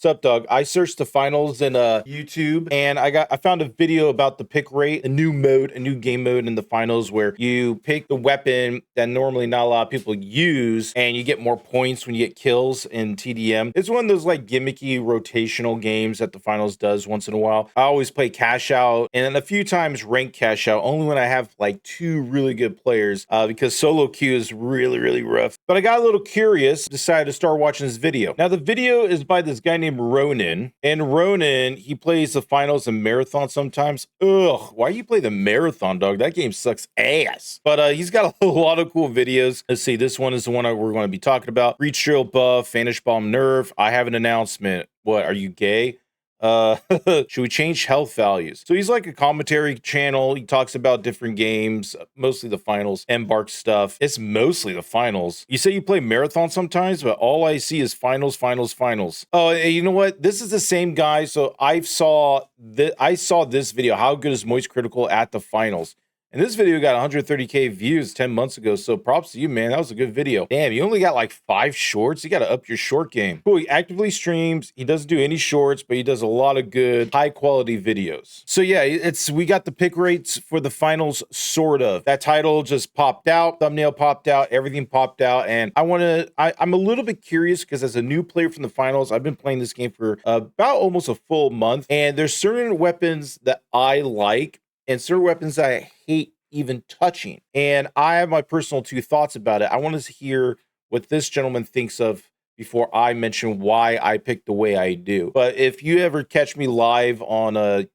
What's up, Doug? I searched the finals in YouTube, and I found a video about the pick rate, a new game mode in the finals where you pick the weapon that normally not a lot of people use, and you get more points when you get kills in TDM. It's one of those like gimmicky rotational games that the finals does once in a while. I always play cash out, and then a few times rank cash out, only when I have like two really good players, because solo queue is really rough. But I got a little curious, decided to start watching this video. Now the video is by this guy named Ronin, and Ronin, he plays the finals and marathon sometimes. Ugh, why you play the marathon, dog? That game sucks ass. But he's got a lot of cool videos. Let's see, this one is the one we're going to be talking about. Reach drill buff, vanish bomb nerf. I have an announcement. What, are you gay? Should we change health values? So he's like a commentary channel. He talks about different games, mostly the finals, Embark stuff. It's mostly the finals. You say you play marathon sometimes, but all I see is finals. Oh, and you know what? This is the same guy. So I saw this video. How good is Moist Critical at the finals? And this video got 130K views 10 months ago, so props to you, man. That was a good video. Damn, you only got like 5 shorts? You got to up your short game. Cool, he actively streams. He doesn't do any shorts, but he does a lot of good, high-quality videos. So yeah, we got the pick rates for the finals, sort of. That title just popped out, thumbnail popped out, everything popped out, and I'm a little bit curious because as a new player from the finals, I've been playing this game for about almost a full month, and there's certain weapons that I like, and certain weapons I hate even touching. And I have my personal 2 thoughts about it. I want to hear what this gentleman thinks of before I mention why I picked the way I do. But if you ever catch me live on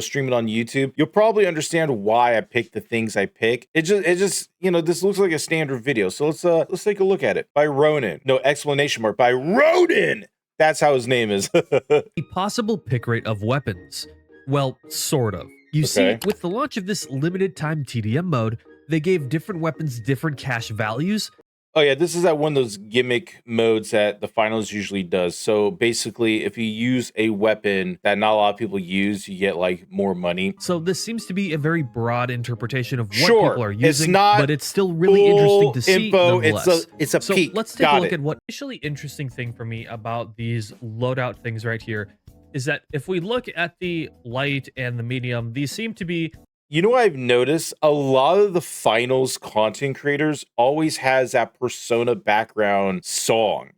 streaming on YouTube, you'll probably understand why I pick the things I pick. It just this looks like a standard video. So let's take a look at it. By Ronin. No, exclamation mark. By Ronin. That's how his name is. A possible pick rate of weapons. Well, sort of. You see, with the launch of this limited time TDM mode, they gave different weapons different cash values. Oh yeah, this is at one of those gimmick modes that the finals usually does. So basically, if you use a weapon that not a lot of people use, you get like more money. So this seems to be a very broad interpretation of what people are using, it's not, but it's still really interesting to see. It's a peek. Let's take a look at what initially interesting thing for me about these loadout things right here is that if we look at the light and the medium, these seem to be... You know what I've noticed? A lot of the finals content creators always has that Persona background song.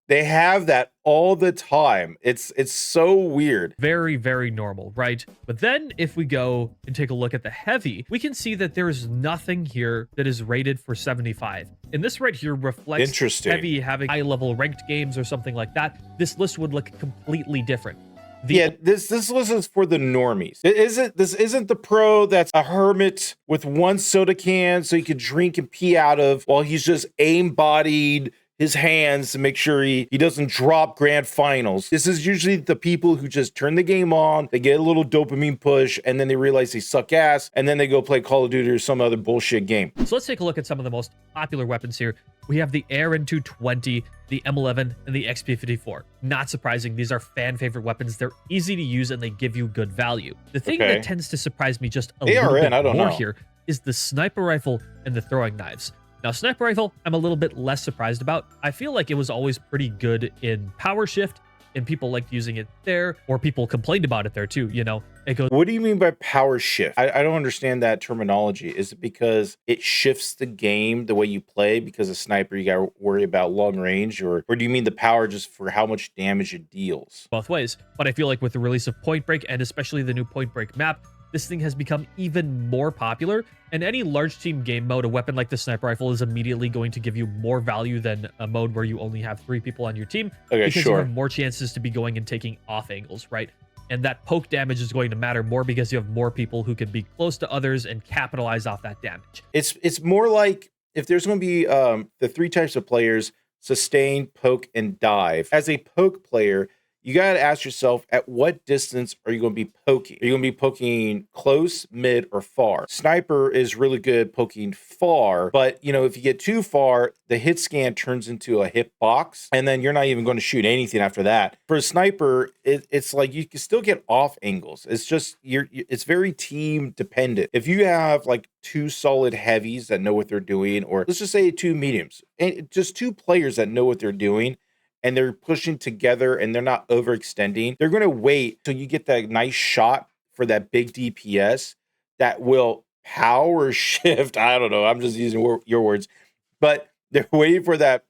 They have that all the time. It's so weird. Very normal, right? But then if we go and take a look at the heavy, we can see that there is nothing here that is rated for 75. And this right here reflects heavy having high-level ranked games or something like that. This list would look completely different. This list is for the normies. This isn't the pro that's a hermit with one soda can so he could drink and pee out of while he's just aim-bodied his hands to make sure he doesn't drop grand finals. This is usually the people who just turn the game on, they get a little dopamine push, and then they realize they suck ass, and then they go play Call of Duty or some other bullshit game. So let's take a look at some of the most popular weapons here. We have the AR 220, the M11, and the XP54. Not surprising, these are fan favorite weapons. They're easy to use and they give you good value. The thing that tends to surprise me just a little bit more here is the sniper rifle and the throwing knives. Now, sniper rifle, I'm a little bit less surprised about. I feel like it was always pretty good in power shift, and people liked using it there, or people complained about it there too, It goes. What do you mean by power shift? I don't understand that terminology. Is it because it shifts the game the way you play? Because a sniper, you got to worry about long range, or do you mean the power just for how much damage it deals? Both ways. But I feel like with the release of Point Break, and especially the new Point Break map, this thing has become even more popular. And any large team game mode, a weapon like the sniper rifle is immediately going to give you more value than a mode where you only have 3 people on your team. Because you have more chances to be going and taking off angles, right? And that poke damage is going to matter more because you have more people who can be close to others and capitalize off that damage. It's more like if there's going to be the 3 types of players: sustain, poke, and dive. As a poke player, you got to ask yourself, at what distance are you going to be poking? Are you going to be poking close, mid, or far? Sniper is really good poking far, but if you get too far, the hit scan turns into a hit box, and then you're not even going to shoot anything after that. For a sniper, it's like you can still get off angles. It's just it's very team dependent. If you have like 2 solid heavies that know what they're doing, or let's just say 2 mediums, and just 2 players that know what they're doing, and they're pushing together and they're not overextending, they're going to wait till you get that nice shot for that big DPS that will power shift. I don't know. I'm just using your words, but they're waiting for that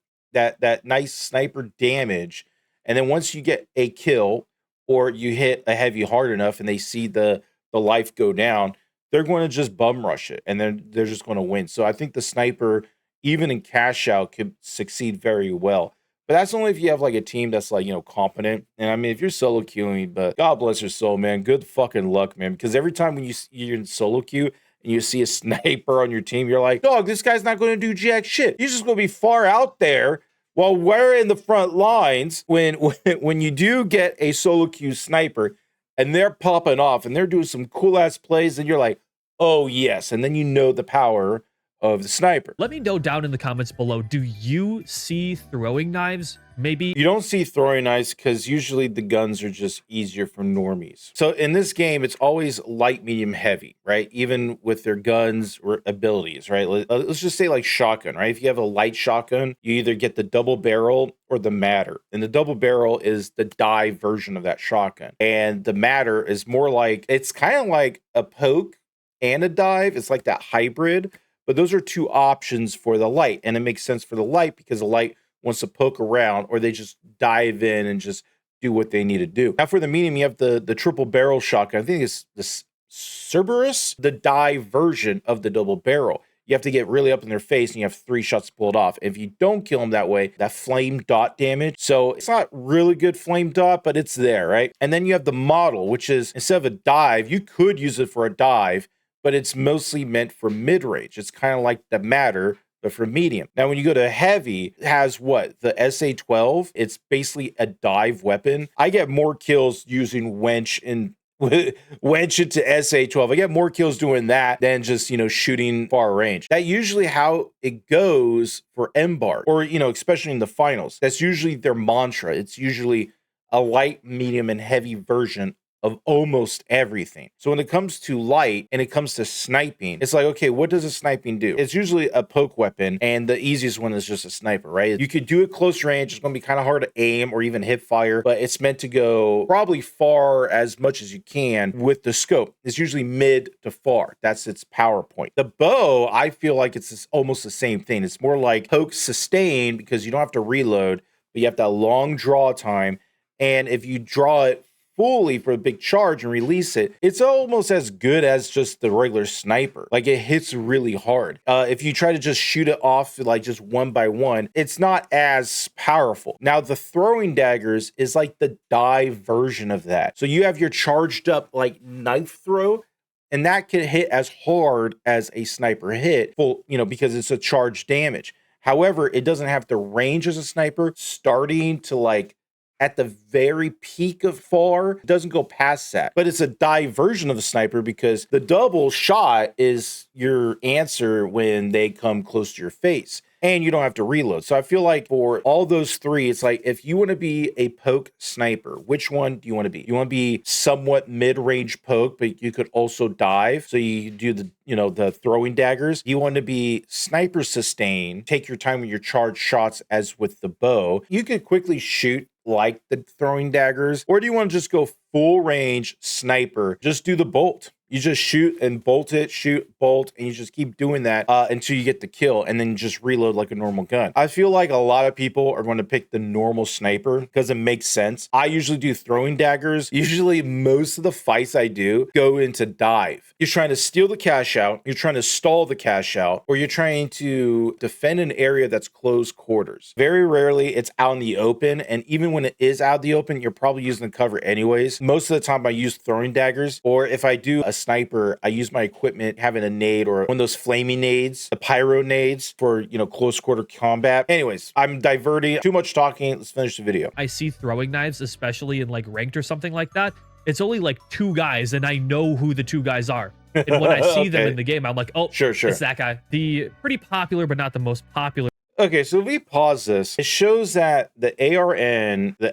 nice sniper damage. And then once you get a kill or you hit a heavy hard enough and they see the life go down, they're going to just bum rush it and then they're just going to win. So I think the sniper, even in cash out, could succeed very well. But that's only if you have like a team that's like, competent. And I mean, if you're solo queuing, but God bless your soul, man, good fucking luck, man. Because every time when you're in solo queue and you see a sniper on your team, you're like, dog, this guy's not going to do jack shit. He's just going to be far out there while we're in the front lines. When you do get a solo queue sniper and they're popping off and they're doing some cool ass plays, and you're like, oh yes. And then you know the power of the sniper. Let me know down in the comments below, do you see throwing knives? Maybe you don't see throwing knives because usually the guns are just easier for normies. So in this game, it's always light, medium, heavy, right? Even with their guns or abilities, right? Let's just say like shotgun, right? If you have a light shotgun, you either get the double barrel or the matter. And the double barrel is the dive version of that shotgun. And the matter is more like, it's kind of like a poke and a dive. It's like that hybrid. But those are two options for the light. And it makes sense for the light because the light wants to poke around, or they just dive in and just do what they need to do. Now for the medium, you have the triple barrel shotgun. I think it's the Cerberus, the dive version of the double barrel. You have to get really up in their face and you have 3 shots pulled off. If you don't kill them that way, that flame dot damage. So it's not really good flame dot, but it's there, right? And then you have the model, which is instead of a dive, you could use it for a dive, but it's mostly meant for mid-range. It's kind of like the matter, but for medium. Now, when you go to heavy, it has what? The SA-12. It's basically a dive weapon. I get more kills using wench into SA-12. I get more kills doing that than just, shooting far range. That's usually how it goes for MBAR, or, especially in the finals. That's usually their mantra. It's usually a light, medium, and heavy version of almost everything. So when it comes to light and it comes to sniping, it's like, okay, what does a sniping do? It's usually a poke weapon, and the easiest one is just a sniper, right? You could do it close range. It's going to be kind of hard to aim or even hip fire, but it's meant to go probably far as much as you can with the scope. It's usually mid to far. That's its power point. The bow, I feel like it's almost the same thing. It's more like poke sustain because you don't have to reload, but you have that long draw time. And if you draw it fully for a big charge and release it, it's almost as good as just the regular sniper. Like, it hits really hard. If you try to just shoot it off like just one by one, it's not as powerful. Now the throwing daggers is like the dive version of that. So you have your charged up like knife throw, and that can hit as hard as a sniper hit, full, because it's a charged damage. However, it doesn't have the range as a sniper, starting to like at the very peak of far, it doesn't go past that. But it's a dive version of the sniper because the double shot is your answer when they come close to your face, and you don't have to reload. So I feel like for all those three, it's like, if you want to be a poke sniper, which one do you want to be? You want to be somewhat mid-range poke, but you could also dive. So you do the throwing daggers. You want to be sniper sustain, take your time with your charged shots as with the bow. You could quickly shoot like the throwing daggers, or do you want to just go full range sniper? Just do the bolt. You just shoot and bolt it, shoot, bolt, and you just keep doing that until you get the kill, and then just reload like a normal gun. I feel like a lot of people are going to pick the normal sniper because it makes sense. I usually do throwing daggers. Usually most of the fights I do go into dive. You're trying to steal the cash out, you're trying to stall the cash out, or you're trying to defend an area that's close quarters. Very rarely it's out in the open, and even when it is out in the open, you're probably using the cover anyways. Most of the time I use throwing daggers, or if I do a sniper, I use my equipment having a nade or one of those flaming nades, the pyro nades for, close quarter combat. Anyways, I'm diverting. Too much talking. Let's finish the video. I see throwing knives, especially in like ranked or something like that. It's only like 2 guys, and I know who the 2 guys are. And when I see them in the game, I'm like, oh, sure. It's that guy. The pretty popular, but not the most popular. Okay, so if we pause this, it shows that the ARN, the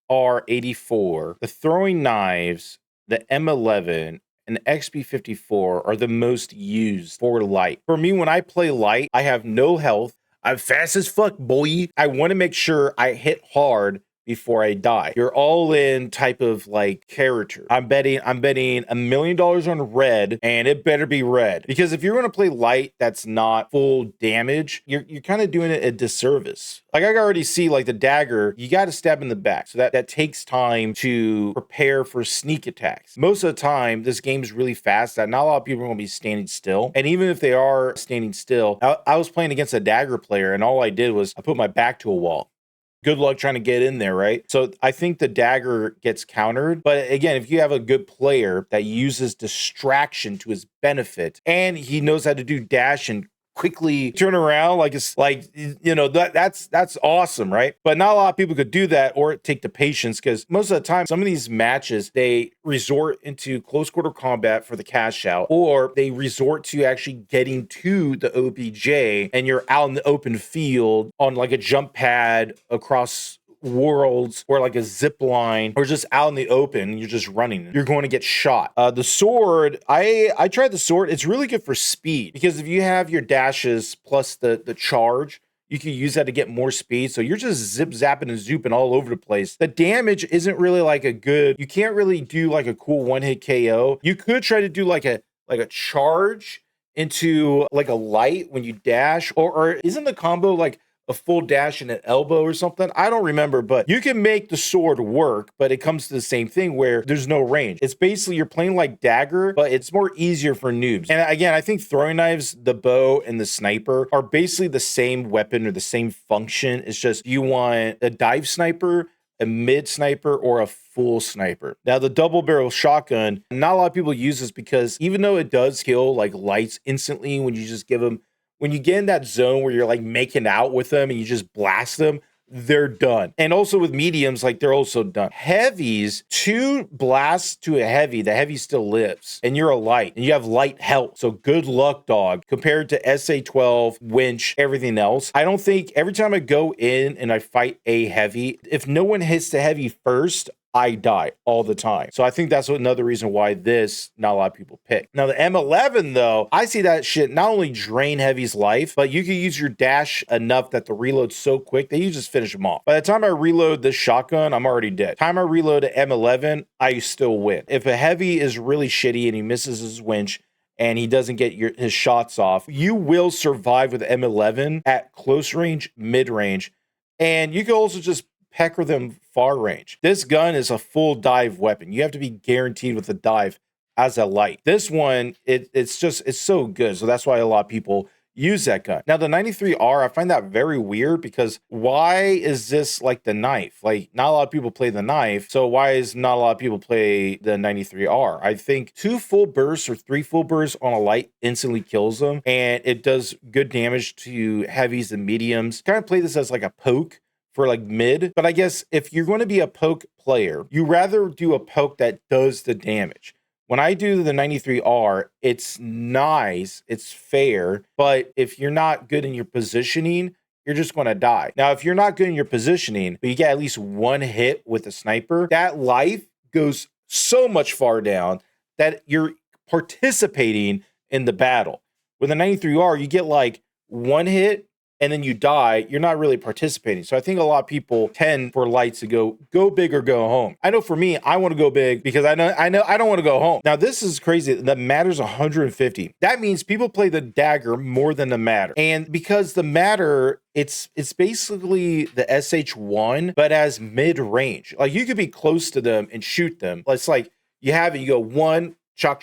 SR-84, the throwing knives, the M11, and the XP-54 are the most used for light. For me, when I play light, I have no health. I'm fast as fuck, boy. I want to make sure I hit hard before I die. You're all in type of like character. I'm betting $1 million on red, and it better be red. Because if you're going to play light that's not full damage, you're kind of doing it a disservice. Like I already see like the dagger, you got to stab in the back. So that takes time to prepare for sneak attacks. Most of the time, this game is really fast that not a lot of people are going to be standing still. And even if they are standing still, I was playing against a dagger player, and all I did was I put my back to a wall. Good luck trying to get in there, right? So I think the dagger gets countered. But again, if you have a good player that uses distraction to his benefit, and he knows how to do dash and quickly turn around, like it's like, you know, that's awesome, right? But not a lot of people could do that or take the patience, because most of the time some of these matches they resort into close quarter combat for the cash out, or they resort to actually getting to the OBJ, and you're out in the open field on like a jump pad across worlds, or like a zip line, or just out in the open, you're just running, you're going to get shot. The sword, I tried the sword. It's really good for speed, because if you have your dashes plus the charge, you can use that to get more speed. So you're just zip zapping and zooping all over the place. The damage isn't really like a good, you can't really do like a cool one hit KO. You could try to do like a charge into like a light when you dash, or isn't the combo like a full dash and an elbow or something? I don't remember, but you can make the sword work, but it comes to the same thing where there's no range. It's basically you're playing like dagger, but it's more easier for noobs. And again, I think throwing knives, the bow and the sniper are basically the same weapon or the same function. It's just you want a dive sniper, a mid sniper, or a full sniper. Now, the double barrel shotgun, not a lot of people use this, because even though it does kill like lights instantly when you just give them, when you get in that zone where you're like making out with them and you just blast them, they're done. And also with mediums, like they're also done. Heavies, 2 blasts to a heavy, the heavy still lives, and you're a light, and you have light health. So good luck, dog, compared to SA-12, winch, everything else. I don't think, every time I go in and I fight a heavy, if no one hits the heavy first, I die all the time. So I think that's another reason why this, not a lot of people pick. Now the M11 though, I see that shit not only drain heavy's life, but you can use your dash enough that the reload's so quick that you just finish them off. By the time I reload this shotgun, I'm already dead. Time I reload an M11, I still win. If a heavy is really shitty and he misses his winch and he doesn't get his shots off, you will survive with M11 at close range, mid range, and you can also just pecker them far range. This gun is a full dive weapon. You have to be guaranteed with a dive as a light. This one, it's so good. So that's why a lot of people use that gun. Now the 93R, I find that very weird, because why is this like the knife? Like not a lot of people play the knife. So why is not a lot of people play the 93R? I think 2 full bursts or 3 full bursts on a light instantly kills them. And it does good damage to heavies and mediums. Kind of play this as like a poke for like mid, but I guess if you're going to be a poke player, you rather do a poke that does the damage. When I do the 93R, it's nice, it's fair, but if you're not good in your positioning, you're just going to die. Now, if you're not good in your positioning, but you get at least 1 hit with a sniper, that life goes so much far down that you're participating in the battle. With a 93R, you get like 1 hit, and then you die, you're not really participating. So I think a lot of people tend for lights to go big or go home. I know for me, I want to go big because I know I don't want to go home. Now this is crazy. The matter's 150. That means people play the dagger more than the matter. And because the matter, it's basically the SH1, but as mid-range. Like you could be close to them and shoot them. It's like you have it, you go 1, chalk,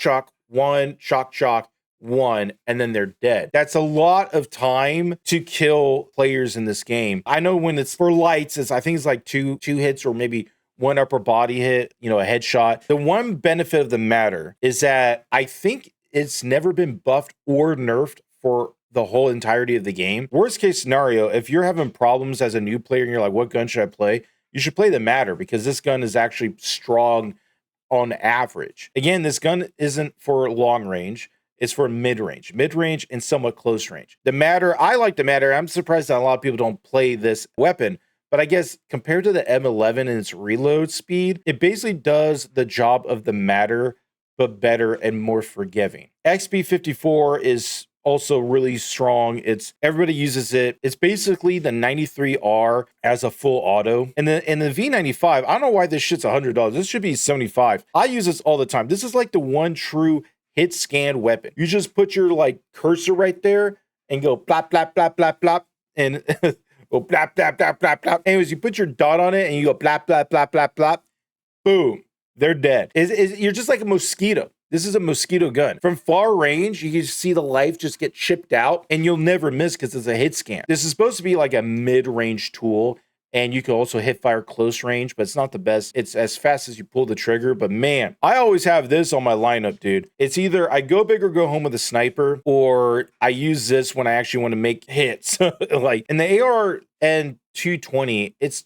1, chalk, 1, and then they're dead. That's a lot of time to kill players in this game. I know when it's for lights, I think it's like two hits or maybe 1 upper body hit, you know, a headshot. The one benefit of the matter is that I think it's never been buffed or nerfed for the whole entirety of the game. Worst case scenario, if you're having problems as a new player and you're like, what gun should I play? You should play the matter, because this gun is actually strong on average. Again, this gun isn't for long range. It's for mid-range and somewhat close range. The matter, I like the matter. I'm surprised that a lot of people don't play this weapon, but I guess compared to the M11 and its reload speed, it basically does the job of the matter, but better and more forgiving. XP54 is also really strong. It's everybody uses it. It's basically the 93R as a full auto. And the V95, I don't know why this shit's $100. This should be 75. I use this all the time. This is like the one true hit scan weapon. You just put your like cursor right there and go blap blap blap blap blap and go blap blap blap blap blap. Anyways, you put your dot on it and you go blap blap blap blap blap. Boom, they're dead. You're just like a mosquito. This is a mosquito gun. From far range, you can see the life just get chipped out and you'll never miss because it's a hit scan. This is supposed to be like a mid-range tool, and you can also hit fire close range, but it's not the best. It's as fast as you pull the trigger, but man, I always have this on my lineup, dude. It's either I go big or go home with a sniper, or I use this when I actually want to make hits. Like in the AR and 220, it's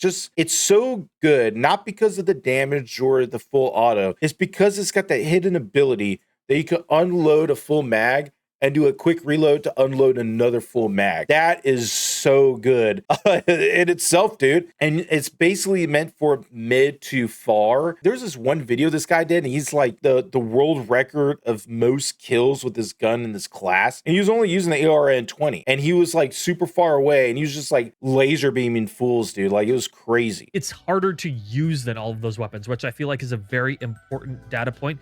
so good, not because of the damage or the full auto. It's because it's got that hidden ability that you can unload a full mag and do a quick reload to unload another full mag. That is so good in itself, dude. And it's basically meant for mid to far. There's this one video this guy did, and he's like the world record of most kills with this gun in this class. And he was only using the AR-N20. And he was like super far away, and he was just like laser beaming fools, dude. Like, it was crazy. It's harder to use than all of those weapons, which I feel like is a very important data point.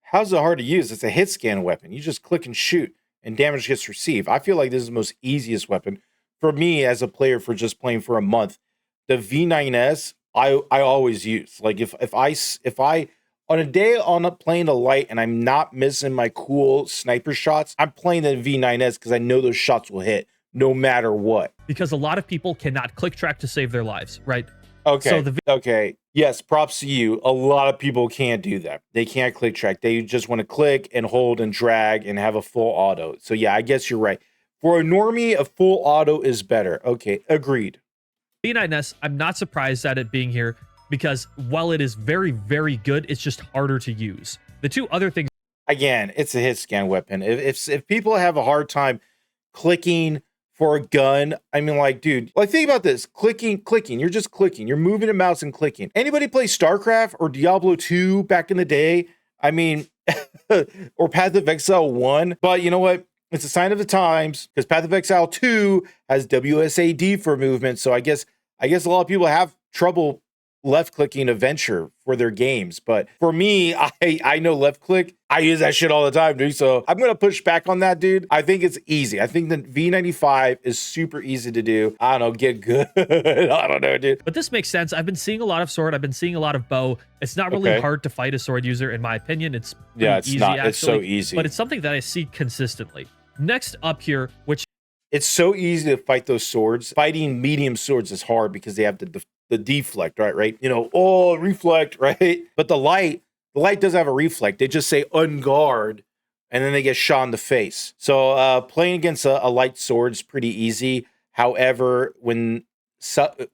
How's it hard to use? It's a hit scan weapon. You just click and shoot and damage gets received. I feel like this is the most easiest weapon for me as a player for just playing for a month. The V9S, I always use. Like if I on a day playing a light and I'm not missing my cool sniper shots, I'm playing the V9S because I know those shots will hit no matter what. Because a lot of people cannot click track to save their lives, right? Okay. So okay. Yes, props to you. A lot of people can't do that. They can't click track. They just want to click and hold and drag and have a full auto. So yeah, I guess you're right. For a normie, a full auto is better. Okay, agreed. V9S, I'm not surprised at it being here because while it is very, very good, it's just harder to use. The two other things. Again, it's a hit scan weapon. If people have a hard time clicking for a gun, I mean, like, dude, like, think about this. Clicking, you're just clicking. You're moving a mouse and clicking. Anybody play StarCraft or Diablo 2 back in the day? I mean, or Path of Exile 1. But you know what? It's a sign of the times, because Path of Exile 2 has WSAD for movement. So I guess a lot of people have trouble left clicking a venture for their games. But for me, I know left click. I use that shit all the time, dude. So I'm going to push back on that, dude. I think it's easy. I think the V95 is super easy to do. I don't know, get good. I don't know, dude. But this makes sense. I've been seeing a lot of sword. I've been seeing a lot of bow. It's not really hard to fight a sword user, in my opinion. It's easy, not. Actually, it's so easy. But it's something that I see consistently. Next up here, which it's so easy to fight those swords. Fighting medium swords is hard because they have the deflect, right? You know, oh, reflect, right? But the light doesn't have a reflect. They just say unguard, and then they get shot in the face. So playing against a light sword is pretty easy. However, when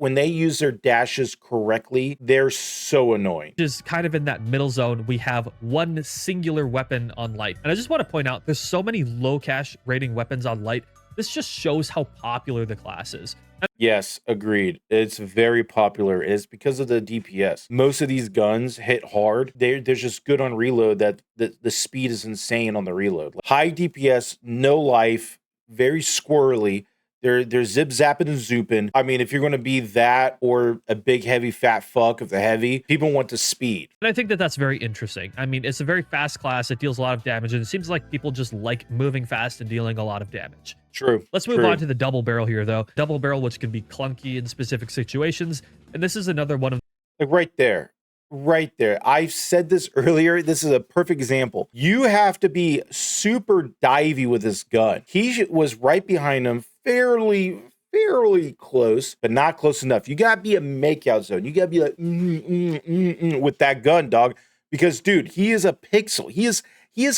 they use their dashes correctly, they're so annoying. Is kind of in that middle zone. We have one singular weapon on light. And I just want to point out, there's so many low cash rating weapons on light. This just shows how popular the class is. Yes, agreed. It's very popular. It's because of the DPS. Most of these guns hit hard. They're just good on reload. That the speed is insane on the reload. High DPS, no life, very squirrely. They're zip zapping and zooping. I mean, if you're going to be that or a big heavy fat fuck of the heavy, people want the speed. And I think that that's very interesting. I mean, it's a very fast class. It deals a lot of damage, and it seems like people just like moving fast and dealing a lot of damage. True. Let's move on to the double barrel here, though. Double barrel, which can be clunky in specific situations. And this is another one of... Like right there. I've said this earlier. This is a perfect example. You have to be super divey with this gun. He was right behind him, fairly close, but not close enough. You gotta be a makeout zone. You gotta be like with that gun, dog. Because dude, he is a pixel. He is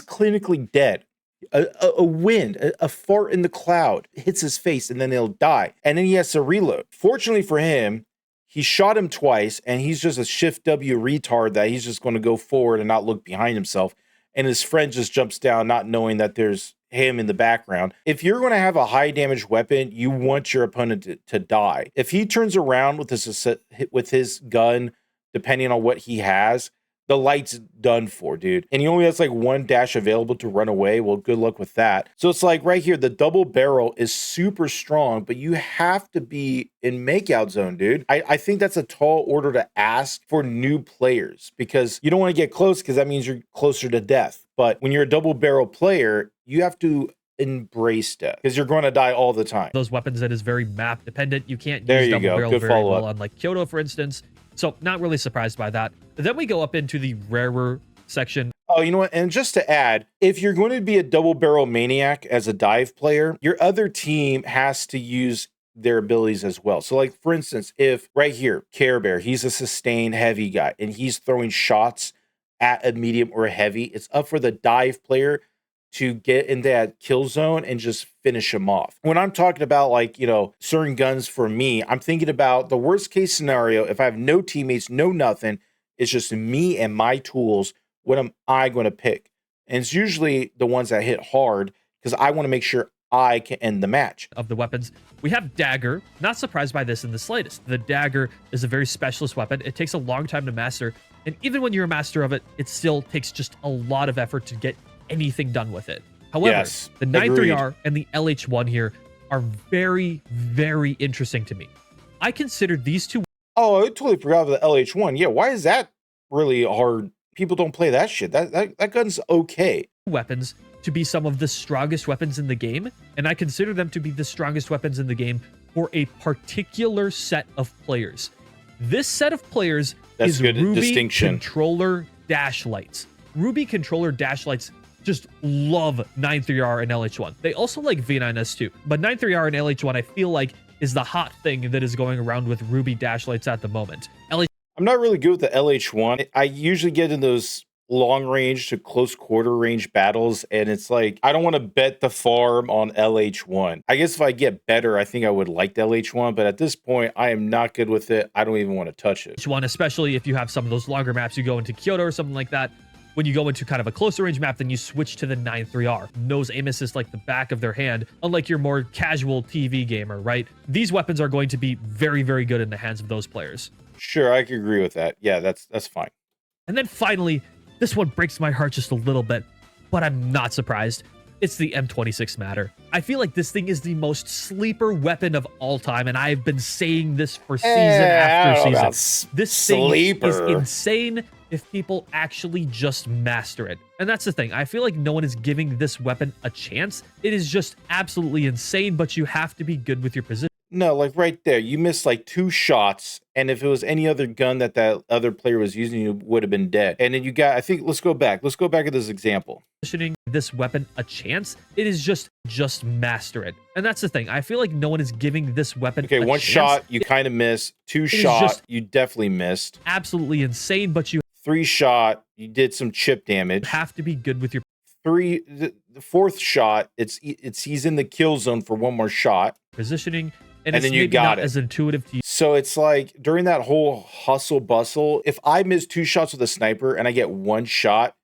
clinically dead. A wind, a fart in the cloud hits his face, and then he'll die. And then he has to reload. Fortunately for him, he shot him twice, and he's just a shift W retard that he's just going to go forward and not look behind himself. And his friend just jumps down, not knowing that there's him in the background. If you're going to have a high damage weapon, you want your opponent to die. If he turns around with his gun, depending on what he has, the light's done for, dude. And he only has like one dash available to run away. Well, good luck with that. So it's like right here, the double barrel is super strong, but you have to be in makeout zone, dude. I think that's a tall order to ask for new players because you don't want to get close because that means you're closer to death. But when you're a double barrel player, you have to embrace death because you're going to die all the time. Those weapons that is very map dependent. You can't use double barrel very well on like Kyoto, for instance. So not really surprised by that. Then we go up into the rarer section. Oh, you know what? And just to add, if you're going to be a double barrel maniac as a dive player, your other team has to use their abilities as well. So like, for instance, if right here, Care Bear, he's a sustained heavy guy and he's throwing shots at a medium or a heavy, it's up for the dive player to get in that kill zone and just finish him off. When I'm talking about like, you know, certain guns for me, I'm thinking about the worst case scenario. If I have no teammates, no nothing, it's just me and my tools. What am I going to pick? And it's usually the ones that hit hard because I want to make sure I can end the match. Of the weapons, we have Dagger. Not surprised by this in the slightest. The Dagger is a very specialist weapon. It takes a long time to master. And even when you're a master of it, it still takes just a lot of effort to get anything done with it. However, yes, the 93R and the LH1 here are very, very interesting to me. I considered these two. Oh, I totally forgot about the LH1. Yeah, why is that really hard? People don't play that shit. That gun's okay. Weapons to be some of the strongest weapons in the game, and I consider them to be the strongest weapons in the game for a particular set of players. This set of players is Ruby controller dash lights. Ruby controller dash lights just love 93R and LH1. They also like V9S2, but 93R and LH1 I feel like is the hot thing that is going around with Ruby dash lights at the moment. I'm not really good with the LH1. I usually get in those long range to close quarter range battles, and it's like I don't want to bet the farm on LH1. I guess if I get better, I think I would like the LH1, but at this point, I am not good with it. I don't even want to touch it. LH1, especially if you have some of those longer maps, you go into Kyoto or something like that. When you go into kind of a closer range map, then you switch to the 9.3R. Those aim assist like the back of their hand, unlike your more casual TV gamer, right? These weapons are going to be very, very good in the hands of those players. Sure, I can agree with that. Yeah, that's fine. And then finally, this one breaks my heart just a little bit, but I'm not surprised. It's the M26 Matter. I feel like this thing is the most sleeper weapon of all time, and I've been saying this for season after season. This thing is insane if people actually just master it. And that's the thing. I feel like no one is giving this weapon a chance. It is just absolutely insane, but you have to be good with your position. No, like right there, you missed like 2 shots, and if it was any other gun that other player was using, you would have been dead. And then you got, I think, let's go back at this example. Positioning this weapon a chance, it is just master it. And that's the thing. I feel like no one is giving this weapon a one chance. Shot, you kind of missed. 2 shot, you definitely missed. Absolutely insane, but you 3 shot, you did some chip damage. You have to be good with your the 4th shot, he's in the kill zone for 1 more shot. Positioning. And it's then you got it as intuitive to you. So it's like during that whole hustle bustle, if I miss 2 shots with a sniper and I get 1 shot,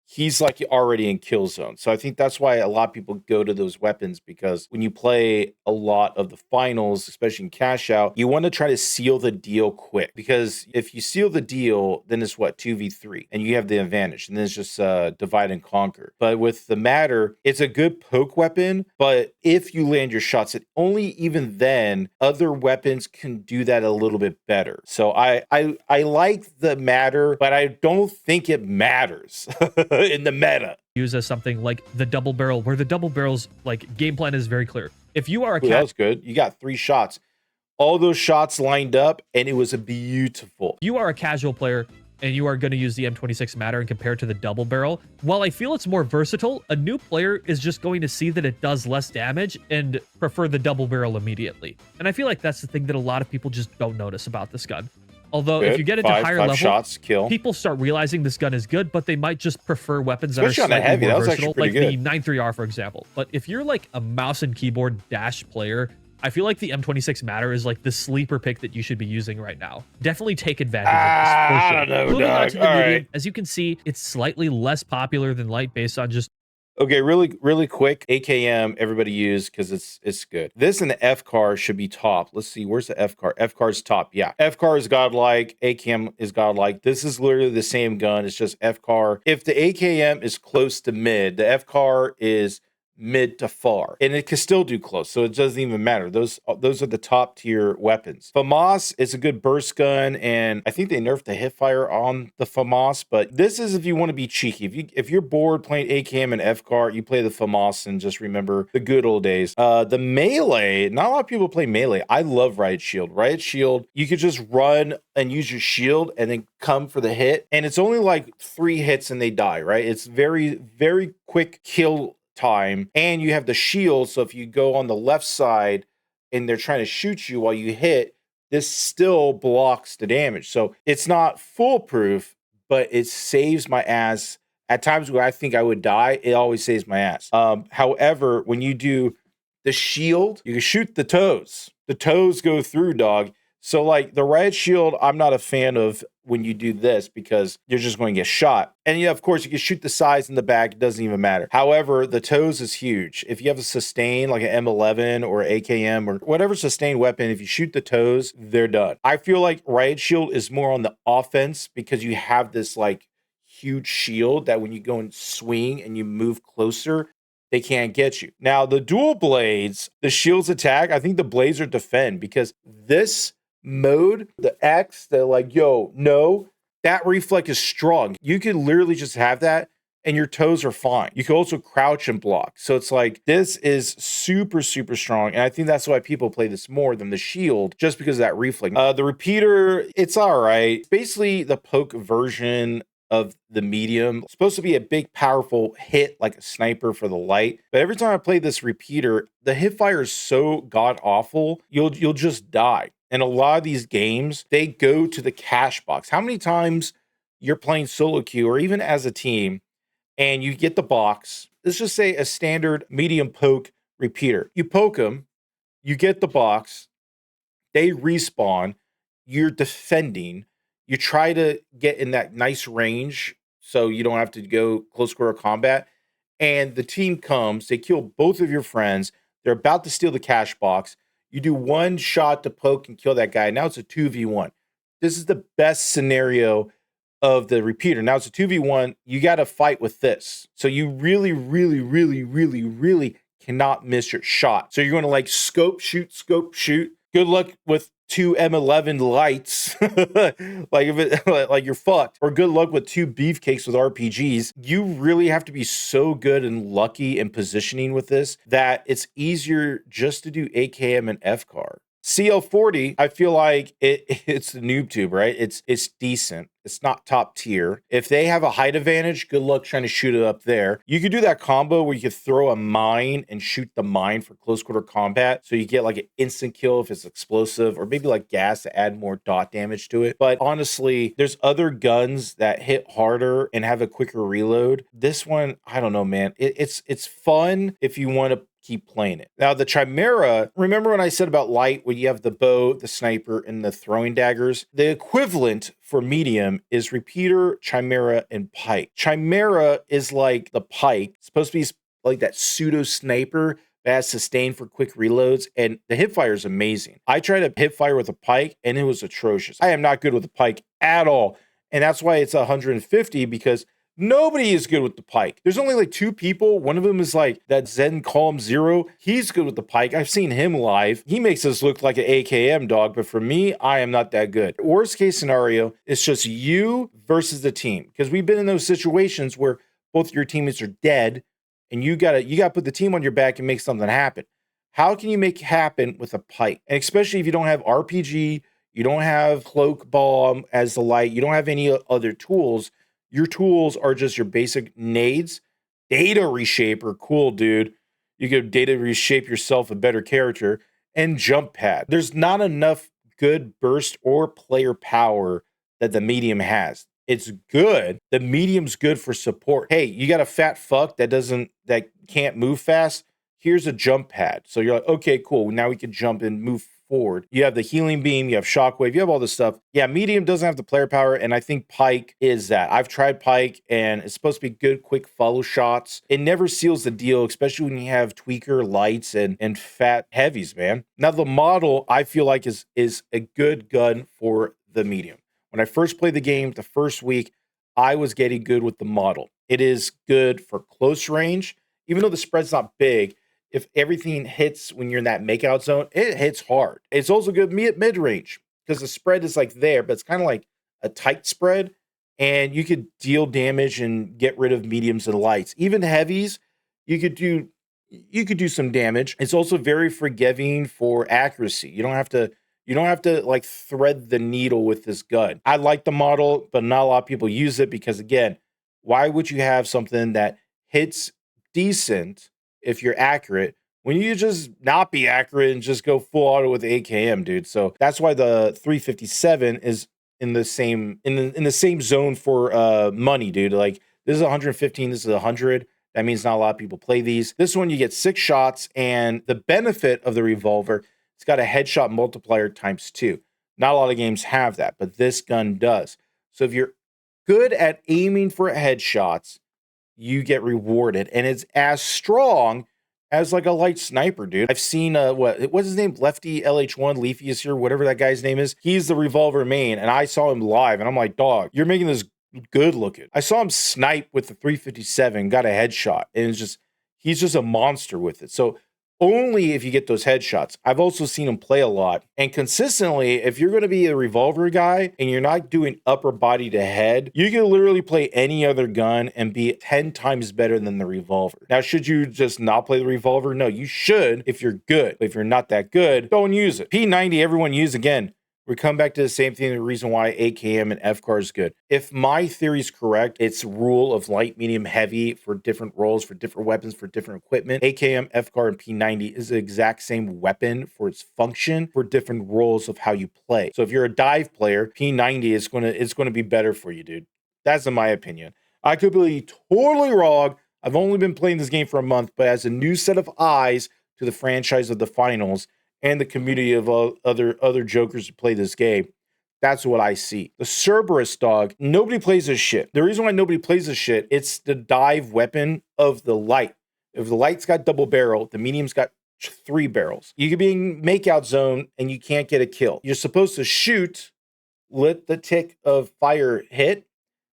he's like already in kill zone. So I think that's why a lot of people go to those weapons, because when you play a lot of the finals, especially in cash out, you want to try to seal the deal quick, because if you seal the deal, then it's what, 2v3 and you have the advantage, and then it's just divide and conquer. But with the Matter, it's a good poke weapon, but if you land your shots, it only even then other weapons can do that a little bit better. So I like the Matter, but I don't think it matters in the meta. Use as something like the double barrel, where the double barrel's like game plan is very clear. If you are a that was good. You got 3 shots. All those shots lined up, and it was a beautiful. You are a casual player, and you are going to use the M26 Matter and compare it to the double barrel. While I feel it's more versatile, a new player is just going to see that it does less damage and prefer the double barrel immediately. And I feel like that's the thing that a lot of people just don't notice about this gun. Although if you get into higher level, shots, kill. People start realizing this gun is good, but they might just prefer weapons that are slightly heavy. More versatile, like the 9.3R, for example. But if you're like a mouse and keyboard dash player, I feel like the M26 Matter is like the sleeper pick that you should be using right now. Definitely take advantage of this. For sure. I don't know, Moving on dog. to the medium, as you can see, it's slightly less popular than light based on just Okay, really quick. AKM, everybody use because it's good. This and the F car should be top. Let's see, where's the F car? F car is top. Yeah, F car is godlike. AKM is godlike. This is literally the same gun. It's just F car. If the AKM is close to mid, the F car is mid to far, and it can still do close, so it doesn't even matter. Those are the top tier weapons. FAMAS is a good burst gun, and I think they nerfed the hip fire on the FAMAS, but this is if you want to be cheeky. If you're bored playing AKM and FCAR, you play the FAMAS and just remember the good old days. The melee, not a lot of people play melee. I love Riot Shield. Riot Shield, you could just run and use your shield and then come for the hit, and it's only like 3 hits and they die, right? It's very quick kill time, and you have the shield, so if you go on the left side and they're trying to shoot you while you hit, this still blocks the damage. So it's not foolproof, but it saves my ass at times where I think I would die. It always saves my ass. However, when you do the shield, you can shoot the toes. The toes go through, dog. So like the Riot Shield, I'm not a fan of when you do this because you're just going to get shot. And yeah, of course, you can shoot the sides and the back. It doesn't even matter. However, the toes is huge. If you have a sustain like an M11 or AKM or whatever sustained weapon, if you shoot the toes, they're done. I feel like Riot Shield is more on the offense because you have this like huge shield that when you go and swing and you move closer, they can't get you. Now, the dual blades, the shields attack, I think the blades are defend because this mode, the X, they're like, yo, no, that reflect is strong. You can literally just have that and your toes are fine. You can also crouch and block. So it's like, this is super strong. And I think that's why people play this more than the shield, just because of that reflect. The repeater, it's all right. Basically the poke version of the medium. It's supposed to be a big, powerful hit like a sniper for the light. But every time I play this repeater, the hip fire is so god awful, you'll just die. And a lot of these games, they go to the cash box. How many times you're playing solo queue or even as a team and you get the box, let's just say a standard medium poke repeater. You poke them, you get the box, they respawn, you're defending, you try to get in that nice range so you don't have to go close quarter combat, and the team comes, they kill both of your friends, they're about to steal the cash box, you do one shot to poke and kill that guy, now it's a 2v1. This is the best scenario of the repeater. Now it's a 2v1, you got to fight with this. So you really cannot miss your shot. So you're going to like scope shoot. Good luck with 2 M11 lights. Like if it like you're fucked. Or good luck with 2 beefcakes with RPGs. You really have to be so good and lucky in positioning with this that it's easier just to do AKM and FCAR. CL40, I feel like it's the noob tube, right? It's decent. It's not top tier. If they have a height advantage, good luck trying to shoot it up there. You could do that combo where you could throw a mine and shoot the mine for close quarter combat. So you get like an instant kill if it's explosive, or maybe like gas to add more dot damage to it. But honestly, there's other guns that hit harder and have a quicker reload. This one, I don't know, man. It's fun if you want to keep playing it. Now, the Chimera, remember when I said about light, when you have the bow, the sniper, and the throwing daggers? The equivalent for medium is repeater, Chimera, and pike. Chimera is like the pike. It's supposed to be like that pseudo sniper that has sustain for quick reloads, and the hip fire is amazing. I tried to hip fire with a pike, and it was atrocious. I am not good with a pike at all, and that's why it's 150, because nobody is good with the pike. There's only like 2 people. One of them is like that Zen Calm Zero. He's good with the pike. I've seen him live. He makes us look like an AKM dog, but for me, I am not that good. Worst case scenario, it's just you versus the team, because we've been in those situations where both your teammates are dead and you gotta put the team on your back and make something happen. How can you make it happen with a pike? And especially if you don't have RPG, you don't have cloak bomb as the light, you don't have any other tools. Your tools are just your basic nades. Data reshaper, cool, dude. You could data reshape yourself a better character. And jump pad. There's not enough good burst or player power that the medium has. It's good. The medium's good for support. Hey, you got a fat fuck that can't move fast? Here's a jump pad. So you're like, okay, cool. Now we can jump and move straightforward. You have the healing beam, you have shockwave, you have all this stuff. Yeah, medium doesn't have the player power, and I think Pike is that. I've tried Pike, and it's supposed to be good, quick follow shots. It never seals the deal, especially when you have tweaker lights and fat heavies, man. Now, the model, I feel like, is a good gun for the medium. When I first played the game, the first week, I was getting good with the model. It is good for close range, even though the spread's not big. If everything hits when you're in that makeout zone, it hits hard. It's also good mid range because the spread is like there, but it's kind of like a tight spread, and you could deal damage and get rid of mediums and lights. Even heavies, you could do some damage. It's also very forgiving for accuracy. You don't have to like thread the needle with this gun. I like the model, but not a lot of people use it because, again, why would you have something that hits decent if you're accurate when you just not be accurate and just go full auto with AKM, dude? So that's why the 357 is in the same zone for money, dude. Like, this is 115, this is 100. That means not a lot of people play these. This one, you get 6 shots, and the benefit of the revolver, it's got a headshot multiplier ×2. Not a lot of games have that, but this gun does. So if you're good at aiming for headshots, you get rewarded, and it's as strong as like a light sniper, dude. I've seen what's his name? Lefty LH1, Leafy is here, whatever that guy's name is. He's the revolver main, and I saw him live, and I'm like, dog, you're making this good looking. I saw him snipe with the 357, got a headshot, and he's just a monster with it. So only if you get those headshots. I've also seen him play a lot, and consistently, if you're going to be a revolver guy and you're not doing upper body to head, you can literally play any other gun and be 10 times better than the revolver. Now, should you just not play the revolver? No, you should if you're good. But if you're not that good, don't use it. P90, everyone use. Again, we come back to the same thing, the reason why AKM and FCAR is good. If my theory is correct, it's rule of light, medium, heavy for different roles, for different weapons, for different equipment. AKM, FCAR, and P90 is the exact same weapon for its function for different roles of how you play. So if you're a dive player, P90 is going to be better for you, dude. That's in my opinion. I could be totally wrong. I've only been playing this game for a month, but as a new set of eyes to the franchise of the finals and the community of other jokers who play this game, that's what I see. The Cerberus, dog, nobody plays this shit. The reason why nobody plays this shit, it's the dive weapon of the light. If the light's got double barrel, the medium's got 3 barrels. You could be in makeout zone and you can't get a kill. You're supposed to shoot, let the tick of fire hit,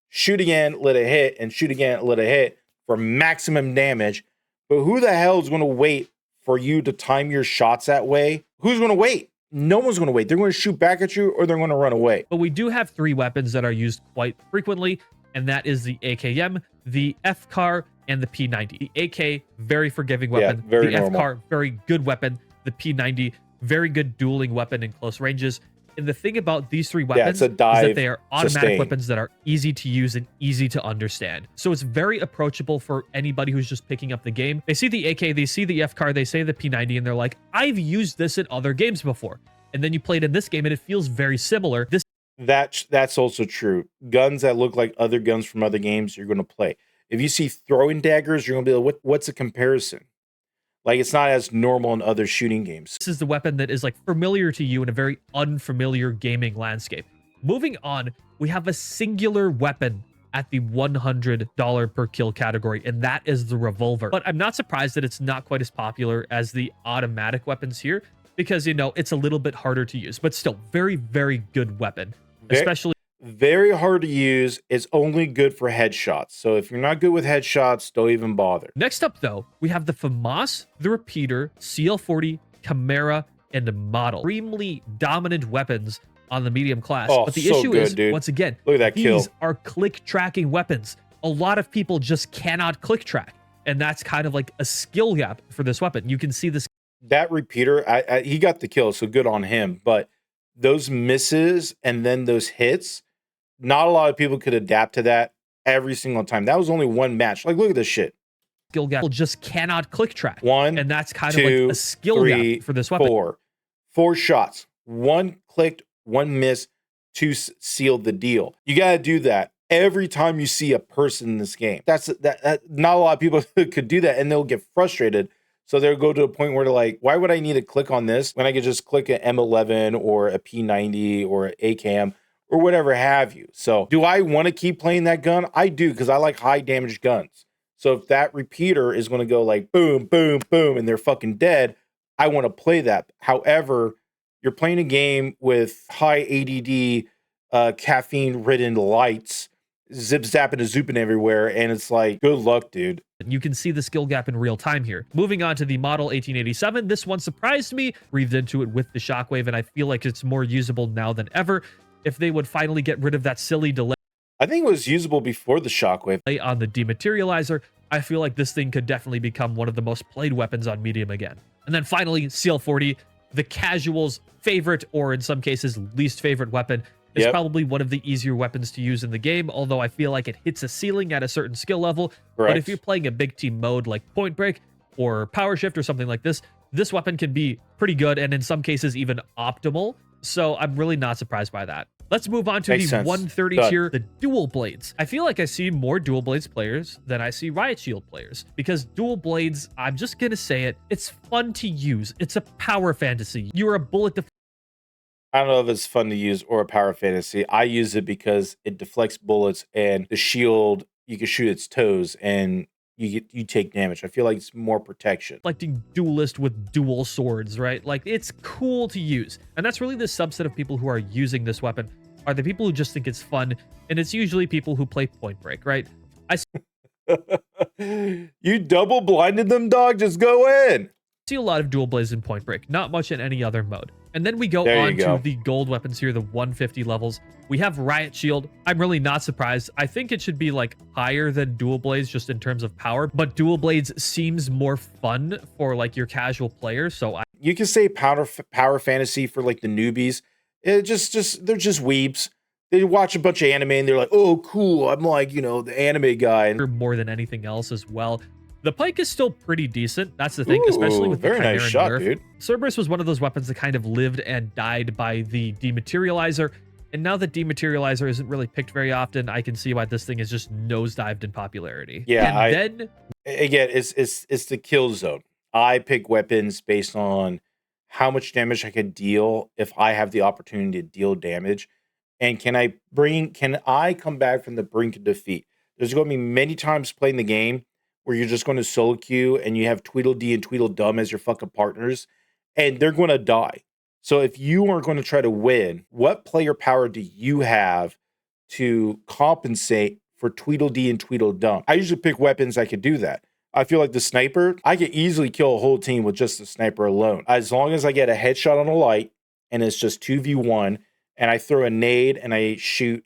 shoot again, let it hit, and shoot again, let it hit for maximum damage. But who the hell is going to wait for you to time your shots that way? Who's going to wait? No one's going to wait. They're going to shoot back at you or they're going to run away. But we do have 3 weapons that are used quite frequently, and that is the AKM, the FCAR, and the P90. The AK, very forgiving weapon. Yeah, very the normal. FCAR, very good weapon. The P90, very good dueling weapon in close ranges. And the thing about these 3 weapons it's a dive is that they are automatic sustain. weapons that are easy to use and easy to understand. So it's very approachable for anybody who's just picking up the game. They see the AK, they see the FCAR, they say the P90, and they're like, I've used this in other games before. And then you play it in this game and it feels very similar. That's also true. Guns that look like other guns from other games, you're going to play. If you see throwing daggers, you're going to be like, what's a comparison? Like, it's not as normal in other shooting games. This is the weapon that is like familiar to you in a very unfamiliar gaming landscape. Moving on, we have a singular weapon at the $100 per kill category, and that is the revolver. But I'm not surprised that it's not quite as popular as the automatic weapons here because, you know, it's a little bit harder to use, but still very, very good weapon, especially very hard to use. It's only good for headshots. So if you're not good with headshots, don't even bother. Next up, though, we have the FAMAS, the Repeater, CL40, Chimera, and the Model. Extremely dominant weapons on the medium class. Oh, but the so issue good, is, dude. once again, Look at that kill. These are click tracking weapons. A lot of people just cannot click track. And that's kind of like a skill gap for this weapon. You can see this. That Repeater, he got the kill, so good on him. But those misses and then those hits, not a lot of people could adapt to that every single time. That was only one match. Like, look at this shit. Skill gap. People just cannot click track. One, and that's kind two, of like a skill gap for this weapon. 4 shots. 1 clicked, 1 missed, 2 sealed the deal. You got to do that every time you see a person in this game. That not a lot of people could do that, and they'll get frustrated. So they'll go to a point where they're like, why would I need to click on this when I could just click an M11 or a P90 or an ACAM or whatever have you? So do I want to keep playing that gun? I do, because I like high damage guns. So if that repeater is going to go like boom, boom, boom, and they're fucking dead, I want to play that. However, you're playing a game with high ADD, caffeine-ridden lights, zip-zapping and zooping everywhere, and it's like, good luck, dude. You can see the skill gap in real time here. Moving on to the Model 1887, this one surprised me, breathed into it with the Shockwave, and I feel like it's more usable now than ever. If they would finally get rid of that silly delay I think it was usable before the Shockwave. on the dematerializer, I feel like this thing could definitely become one of the most played weapons on medium again. And then finally, CL40, the casual's favorite, or in some cases, least favorite weapon. It's probably one of the easier weapons to use in the game, although I feel like it hits a ceiling at a certain skill level. But if you're playing a big team mode like Point Break or Power Shift or something like this weapon can be pretty good, and in some cases even optimal. So I'm really not surprised by that. Let's move on to the 130 tier, the dual blades. I feel like I see more dual blades players than I see Riot Shield players, because dual blades, I'm just gonna say it, it's fun to use. It's a power fantasy. You're a bullet I don't know if it's fun to use or a power fantasy. I use it because it deflects bullets, and the shield, you can shoot its toes and you take damage. I feel like it's more protection. Reflecting duelist with dual swords, right? Like, it's cool to use. And that's really the subset of people who are using this weapon, are the people who just think it's fun. And it's usually people who play Point Break, right? You double blinded them, dog? Just go in. See a lot of dual blades in Point Break, not much in any other mode. And then we go on to the gold weapons here, the 150 levels. We have Riot Shield. I'm really not surprised. I think it should be like higher than dual blades just in terms of power, but dual blades seems more fun for like your casual players. So you can say power fantasy for like the newbies. It just they're just weebs. They watch a bunch of anime and they're like, oh, cool. I'm like, you know, the anime guy. More than anything else as well. The pike is still pretty decent. That's the thing, especially with the very nice shot, dude. Cerberus was one of those weapons that kind of lived and died by the dematerializer. And now that dematerializer isn't really picked very often, I can see why this thing is just nosedived in popularity. Yeah, and then again, it's the kill zone. I pick weapons based on how much damage I can deal if I have the opportunity to deal damage. And can I come back from the brink of defeat? There's going to be many times playing the game where you're just going to solo queue and you have Tweedledee and Tweedledum as your fucking partners, and they're going to die. So if you are going to try to win, what player power do you have to compensate for Tweedledee and Tweedledum? I usually pick weapons that could do that. I feel like the sniper, I could easily kill a whole team with just the sniper alone. As long as I get a headshot on a light and it's just 2v1, and I throw a nade and I shoot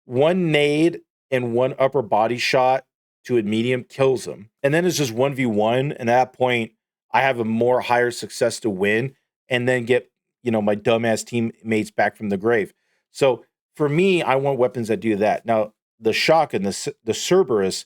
one nade and one upper body shot to a medium, kills them. And then it's just 1v1. And at that point, I have a more higher success to win and then get, you know, my dumbass teammates back from the grave. So for me, I want weapons that do that. Now, the shock and the Cerberus,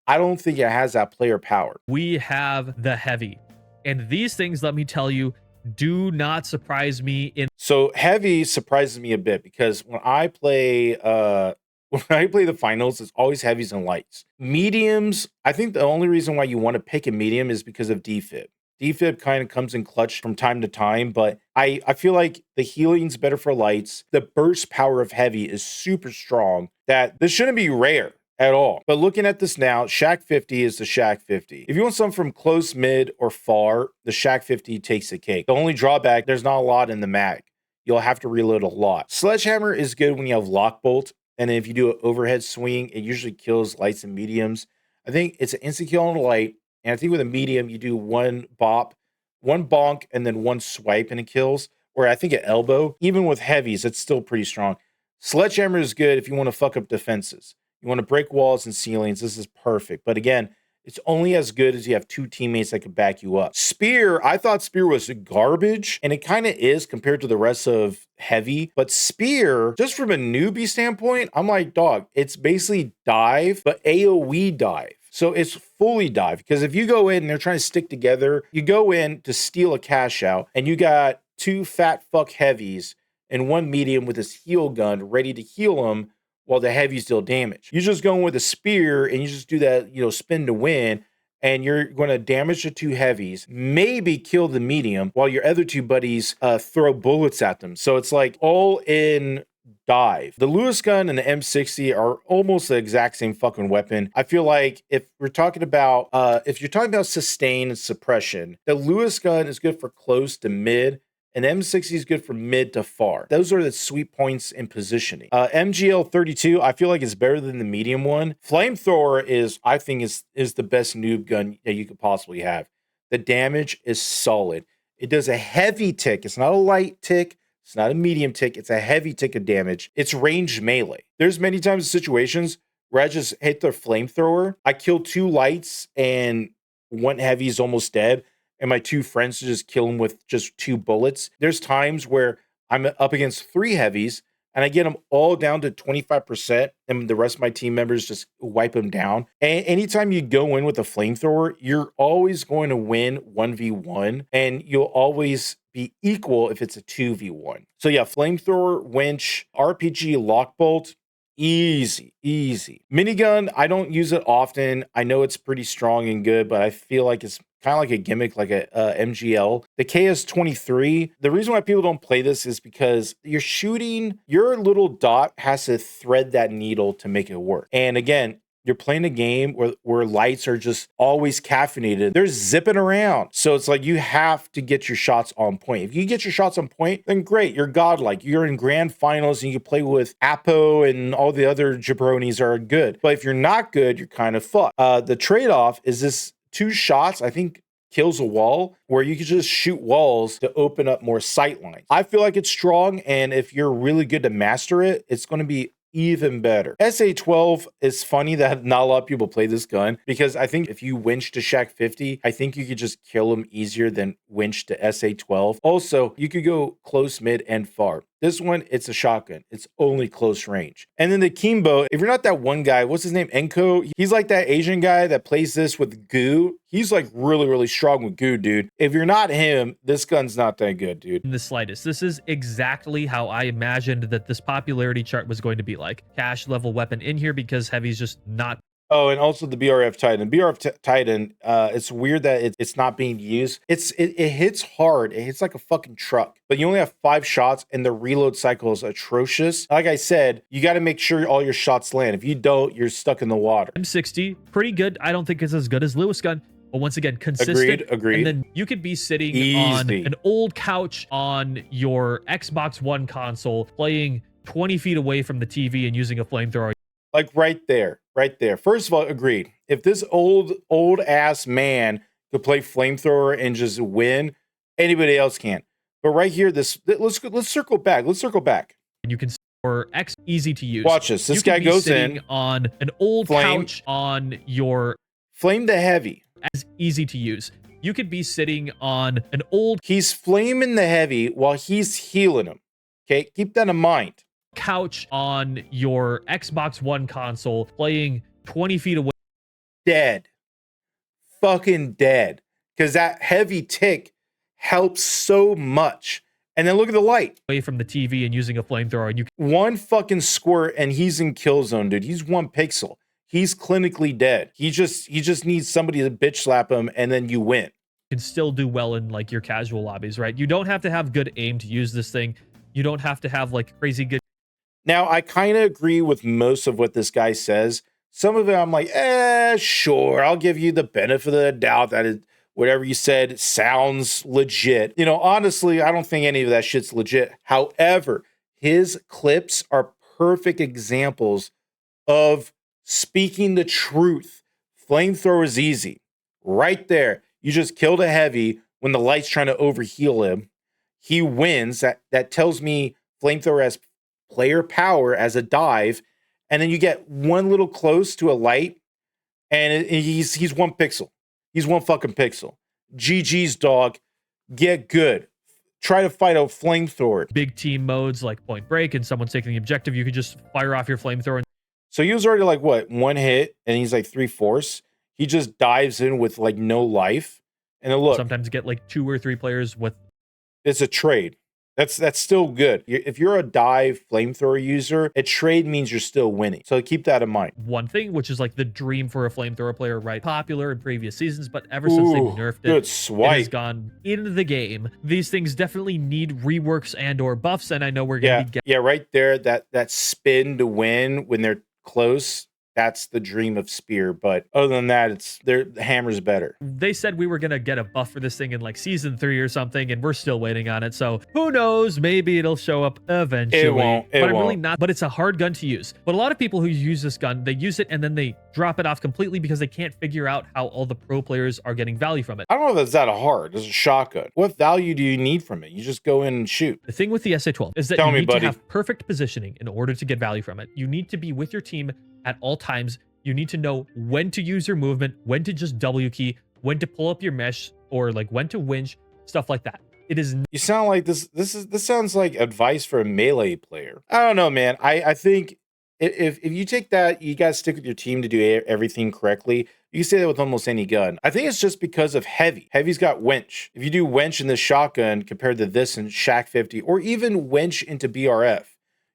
I don't think it has that player power. We have the heavy. And these things, let me tell you, do not surprise me. So heavy surprises me a bit, because when I play the finals, it's always heavies and lights. Mediums, I think the only reason why you want to pick a medium is because of defib. Defib kind of comes in clutch from time to time, but I feel like the healing's better for lights. The burst power of heavy is super strong, that this shouldn't be rare at all. But looking at this now, Shack 50 is the Shack 50. If you want something from close, mid, or far, the Shack 50 takes the cake. The only drawback, there's not a lot in the mag. You'll have to reload a lot. Sledgehammer is good when you have lock bolt, and if you do an overhead swing, it usually kills lights and mediums. I think it's an instant kill on a light, and I think with a medium, you do one bop, one bonk, and then one swipe, and it kills. Or I think an elbow. Even with heavies, it's still pretty strong. Sledgehammer is good if you want to fuck up defenses. You want to break walls and ceilings. This is perfect. But again, it's only as good as you have two teammates that can back you up. Spear, I thought Spear was garbage, and it kind of is compared to the rest of heavy. But Spear, just from a newbie standpoint, I'm like, dog, it's basically dive, but AoE dive. So it's fully dive, because if you go in and they're trying to stick together, you go in to steal a cash out, and you got two fat fuck heavies and one medium with his heal gun ready to heal them while the heavies deal damage. You just go in with a spear and you just do that, you know, spin to win, and you're going to damage the 2 heavies, maybe kill the medium, while your other 2 buddies throw bullets at them. So it's like all in dive. The Lewis gun and the M60 are almost the exact same fucking weapon. I feel like if you're talking about sustain and suppression, the Lewis gun is good for close to mid, and M60 is good for mid to far. Those are the sweet points in positioning. MGL 32, I feel like it's better than the medium one. Flamethrower I think is the best noob gun that you could possibly have. The damage is solid. It does a heavy tick. It's not a light tick. It's not a medium tick. It's a heavy tick of damage. It's ranged melee. There's many times situations where I just hit the flamethrower. I kill 2 lights and 1 heavy is almost dead, and my 2 friends just kill him with just 2 bullets. There's times where I'm up against 3 heavies and I get them all down to 25%, and the rest of my team members just wipe them down. And anytime you go in with a flamethrower, you're always going to win 1v1, and you'll always be equal if it's a 2v1. So yeah, flamethrower, winch, RPG, lockbolt, easy. Minigun, I don't use it often. I know it's pretty strong and good, but I feel like it's kind of like a gimmick, like a MGL. The KS-23, the reason why people don't play this is because you're shooting, your little dot has to thread that needle to make it work. And again, you're playing a game where lights are just always caffeinated. They're zipping around. So it's like you have to get your shots on point. If you get your shots on point, then great. You're godlike. You're in grand finals and you can play with Apo and all the other jabronis are good. But if you're not good, you're kind of fucked. The trade-off is this 2 shots, I think, kills a wall, where you can just shoot walls to open up more sight lines. I feel like it's strong, and if you're really good to master it, it's going to be even better. SA-12 is funny that not a lot of people play this gun, because I think if you winch to Shack 50, I think you could just kill him easier than winch to SA-12. Also, you could go close, mid, and far. This one, it's a shotgun. It's only close range. And then the Kimbo, if you're not that one guy, what's his name? Enko? He's like that Asian guy that plays this with goo. He's like really strong with goo, dude. If you're not him, this gun's not that good, dude. In the slightest. This is exactly how I imagined that this popularity chart was going to be like. Cash level weapon in here because heavy's just not. Oh, and also the BRF Titan. Titan, it's weird that it's not being used. It hits hard. It hits like a fucking truck. But you only have 5 shots, and the reload cycle is atrocious. Like I said, you got to make sure all your shots land. If you don't, you're stuck in the water. M60, pretty good. I don't think it's as good as Lewis gun. But once again, consistent. Agreed. And then you could be sitting on an old couch on your Xbox One console, playing 20 feet away from the TV and using a flamethrower. Like right there. First of all, agreed. If this old ass man could play flamethrower and just win, anybody else can. But right here, let's circle back. And you can or X easy to use. Watch this. This guy goes in on an old couch on your flame the heavy. As easy to use. You could be sitting on an old. He's flaming the heavy while he's healing him. Okay, keep that in mind. Couch on your Xbox One console, playing 20 feet away. Dead. Fucking dead. Because that heavy tick helps so much. And then look at the light. Away from the TV and using a flamethrower. And you one fucking squirt and he's in kill zone, dude. He's 1 pixel. He's clinically dead. He just needs somebody to bitch slap him, and then you win. Can still do well in like your casual lobbies, right? You don't have to have good aim to use this thing. You don't have to have like crazy good. Now, I kind of agree with most of what this guy says. Some of it I'm like, sure, I'll give you the benefit of the doubt that whatever you said sounds legit. You know, honestly, I don't think any of that shit's legit. However, his clips are perfect examples of speaking the truth. Flamethrower is easy. Right there. You just killed a heavy when the light's trying to overheal him. He wins. That tells me flamethrower has player power as a dive. And then you get one little close to a light, and he's 1 pixel. He's 1 fucking pixel. GG's, dog. Get good. Try to fight a flamethrower. Big team modes like Point Break and someone's taking the objective, you could just fire off your flamethrower. So he was already like, what, 1 hit, and he's like 3/4. He just dives in with like no life. And then look. Sometimes get like 2 or 3 players with. It's a trade. That's still good. If you're a dive flamethrower user, a trade means you're still winning. So keep that in mind. One thing, which is like the dream for a flamethrower player, right? Popular in previous seasons, but ever since they've nerfed it, good it swipe. has gone into the game. These things definitely need reworks and or buffs, and I know we're gonna be right there. That spin to win when they're close. That's the dream of Spear, but other than that, the hammer's better. They said we were gonna get a buff for this thing in like season 3 or something, and we're still waiting on it. So who knows? Maybe it'll show up eventually. It won't. But I'm really not. But it's a hard gun to use. But a lot of people who use this gun, they use it and then they drop it off completely because they can't figure out how all the pro players are getting value from it. I don't know if that's that hard. It's a shotgun. What value do you need from it? You just go in and shoot. The thing with the SA-12 is that you need to have perfect positioning in order to get value from it. You need to be with your team at all times. You need to know when to use your movement, when to just W key, when to pull up your mesh, or like when to winch, stuff like that. It is. You sound like this sounds like advice for a melee player. I don't know, man. I think if you take that, you guys stick with your team to do everything correctly. You can say that with almost any gun. I think it's just because of Heavy. Heavy's got Wench. If you do Wench in this shotgun compared to this in Shack 50, or even Wench into BRF,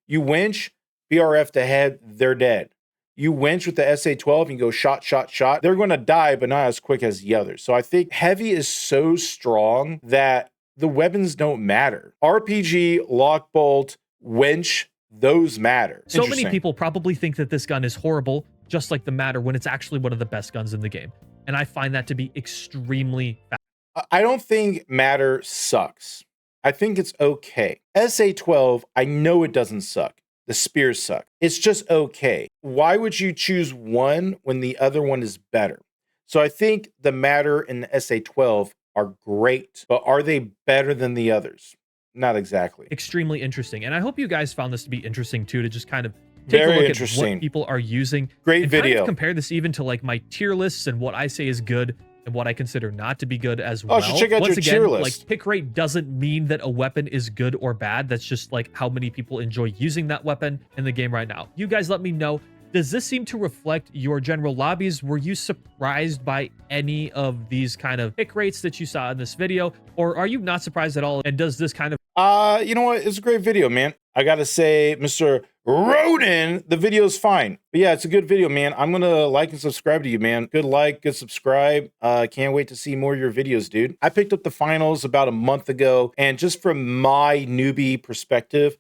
you Wench, BRF to head, they're dead. You winch with the SA-12 and go shot, shot, shot. They're going to die, but not as quick as the others. So I think Heavy is so strong that the weapons don't matter. RPG, lock bolt, winch, those matter. So many people probably think that this gun is horrible, just like the Matter, when it's actually one of the best guns in the game. And I find that to be extremely bad. I don't think Matter sucks. I think it's okay. SA-12, I know it doesn't suck. The spears suck. It's just okay. Why would you choose one when the other one is better? So I think the Matter and the SA-12 are great, but are they better than the others? Not exactly. Extremely interesting. And I hope you guys found this to be interesting too, to just kind of take a look at what people are using. Great video. Kind of compare this even to like my tier lists and what I say is good and what I consider not to be good as well. Oh, check out your tier list. Like pick rate doesn't mean that a weapon is good or bad. That's just like how many people enjoy using that weapon in the game right now. You guys let me know. Does this seem to reflect your general lobbies? Were you surprised by any of these kind of pick rates that you saw in this video? Or are you not surprised at all? And does this kind of... You know what? It's a great video, man. I gotta say, Mr. Ronin, the video's fine. But yeah, it's a good video, man. I'm gonna like and subscribe to you, man. Good like, good subscribe. Can't wait to see more of your videos, dude. I picked up the finals about a month ago, and just from my newbie perspective,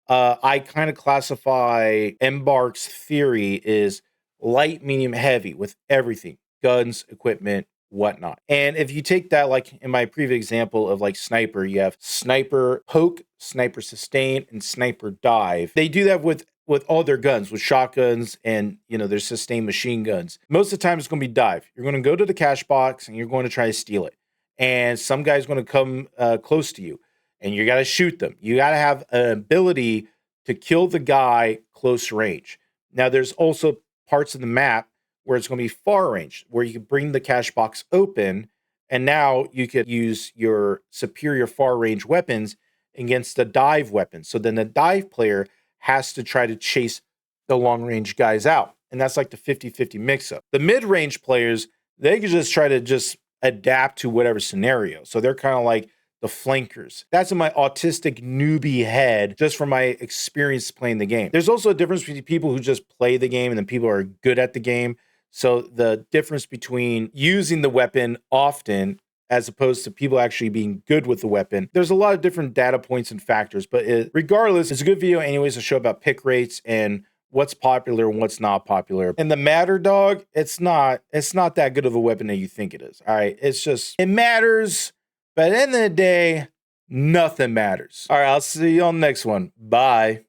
I kind of classify Embark's theory is light, medium, heavy with everything, guns, equipment, whatnot. And if you take that, like in my previous example of like sniper, you have sniper poke, sniper sustain, and sniper dive. They do that with all their guns, with shotguns and, you know, their sustained machine guns. Most of the time it's going to be dive. You're going to go to the cash box and you're going to try to steal it. And some guy's going to come close to you and you got to shoot them. You got to have an ability to kill the guy close range. Now there's also parts of the map where it's going to be far range, where you can bring the cash box open, and now you could use your superior far range weapons against the dive weapon. So then the dive player has to try to chase the long range guys out. And that's like the 50-50 mix up. The mid range players, they can just try to just adapt to whatever scenario. So they're kind of like the flankers. That's in my autistic newbie head, just from my experience playing the game. There's also a difference between people who just play the game and then people who are good at the game. So the difference between using the weapon often as opposed to people actually being good with the weapon, there's a lot of different data points and factors. But regardless, it's a good video anyways to show about pick rates and what's popular and what's not popular. And the Matter dog, it's not that good of a weapon that you think it is. All right, it's just, it matters, but at the end of the day, nothing matters. All right, I'll see you on the next one. Bye.